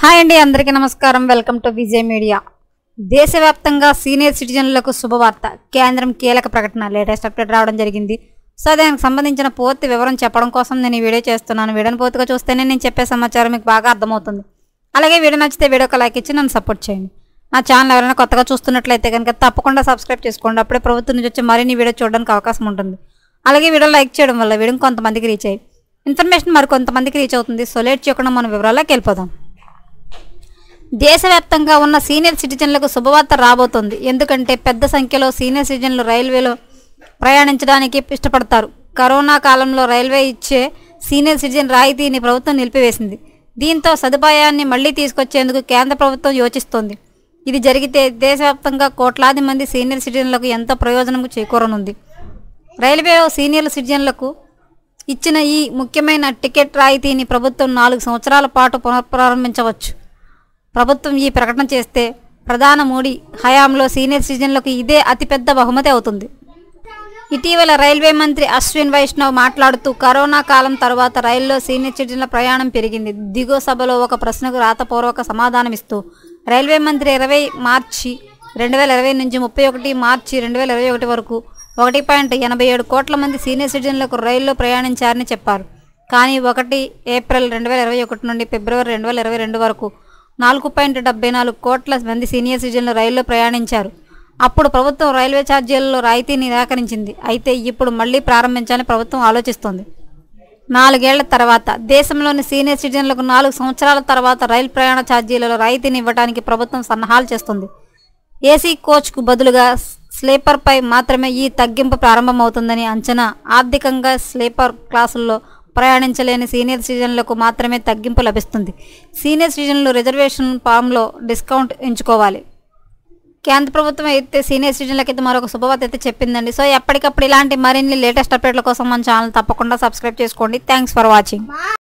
Hi అండి, అందరికీ నమస్కారం. Welcome to Vijay media. దేశవ్యాప్తంగా సీనియర్ సిటిజన్లకు శుభవార్త. కేంద్రం కీలక ప్రకటన, లేటెస్ట్ అప్డేట్ రావడం జరిగింది. సో దానికి సంబంధించిన పూర్తి వివరం చెప్పడం కోసం నేను ఈ వీడియో చేస్తున్నాను. వీడియోని పూర్తిగా చూస్తేనే నేను చెప్పే సమాచారం మీకు బాగా అర్థమవుతుంది. అలాగే వీడియో నచ్చితే వీడియోకి లైక్ ఇచ్చి నన్ను సపోర్ట్ చేయండి. నా ఛానల్ ఎవరైనా కొత్తగా చూస్తున్నట్లయితే కనుక తప్పకుండా సబ్స్క్రైబ్ చేసుకోండి. అప్పుడే ప్రభుత్వం నుంచి వచ్చే మరిన్ని వీడియో చూడడానికి అవకాశం ఉంటుంది. అలాగే వీడియో లైక్ చేయడం వల్ల వీడియో కొంతమందికి రీచ్ అయ్యి ఇన్ఫర్మేషన్ మరి కొంతమందికి రీచ్ అవుతుంది. సో లేట్ చేయకుండా మన వివరాల్లోకి వెళ్ళిపోదాం. దేశవ్యాప్తంగా ఉన్న సీనియర్ సిటిజన్లకు శుభవార్త రాబోతోంది. ఎందుకంటే పెద్ద సంఖ్యలో సీనియర్ సిటిజన్లు రైల్వేలో ప్రయాణించడానికి ఇష్టపడతారు. కరోనా కాలంలో రైల్వే ఇచ్చే సీనియర్ సిటిజన్ రాయితీని ప్రభుత్వం నిలిపివేసింది. దీంతో సదుపాయాన్ని మళ్లీ తీసుకొచ్చేందుకు కేంద్ర ప్రభుత్వం యోచిస్తోంది. ఇది జరిగితే దేశవ్యాప్తంగా కోట్లాది మంది సీనియర్ సిటిజన్లకు ఎంతో ప్రయోజనం చేకూరనుంది. రైల్వేలో సీనియర్ సిటిజన్లకు ఇచ్చిన ఈ ముఖ్యమైన టికెట్ రాయితీని ప్రభుత్వం 4 సంవత్సరాల పాటు పునఃప్రారంభించవచ్చు. ప్రభుత్వం ఈ ప్రకటన చేస్తే ప్రధాని మోడీ హయాంలో సీనియర్ సిటిజన్లకు ఇదే అతిపెద్ద బహుమతి అవుతుంది. ఇటీవల రైల్వే మంత్రి అశ్విన్ వైష్ణవ్ మాట్లాడుతూ కరోనా కాలం తర్వాత రైల్లో సీనియర్ సిటిజన్ల ప్రయాణం పెరిగింది. దిగువ సభలో ఒక ప్రశ్నకు రాతపూర్వక సమాధానమిస్తూ రైల్వే మంత్రి 20 మార్చి 2020 నుంచి 31 మార్చి 2021 వరకు 1.87 కోట్ల మంది సీనియర్ సిటిజన్లకు రైల్లో ప్రయాణించారని చెప్పారు. కానీ 1 ఏప్రిల్ 2021 నుండి ఫిబ్రవరి 2022 వరకు 4.74 కోట్ల మంది సీనియర్ సిటిజన్లు రైల్లో ప్రయాణించారు. అప్పుడు ప్రభుత్వం రైల్వే ఛార్జీలలో రాయితీని నిరాకరించింది. అయితే ఇప్పుడు మళ్లీ ప్రారంభించాలని ప్రభుత్వం ఆలోచిస్తోంది. 4 ఏళ్ల తర్వాత దేశంలోని సీనియర్ సిటిజన్లకు 4 సంవత్సరాల తర్వాత రైలు ప్రయాణ ఛార్జీలలో రాయితీని ఇవ్వడానికి ప్రభుత్వం సన్నాహాలు చేస్తుంది. ఏసీ కోచ్కు బదులుగా స్లీపర్పై మాత్రమే ఈ తగ్గింపు ప్రారంభమవుతుందని అంచనా. ఆర్థికంగా స్లీపర్ క్లాసుల్లో ప్రయాణించలేని సీనియర్ సిటిజన్లకు మాత్రమే తగ్గింపు లభిస్తుంది. సీనియర్ సిటిజన్లు రిజర్వేషన్ ఫామ్లో డిస్కౌంట్ ఎంచుకోవాలి. కేంద్ర ప్రభుత్వం అయితే సీనియర్ సిటిజన్లకైతే మరొక శుభవార్త అయితే చెప్పిందండి. సో ఎప్పటికప్పుడు ఇలాంటి మరిన్ని లేటెస్ట్ అప్డేట్ల కోసం మన ఛానల్ తప్పకుండా సబ్స్క్రైబ్ చేసుకోండి. Thanks for watching.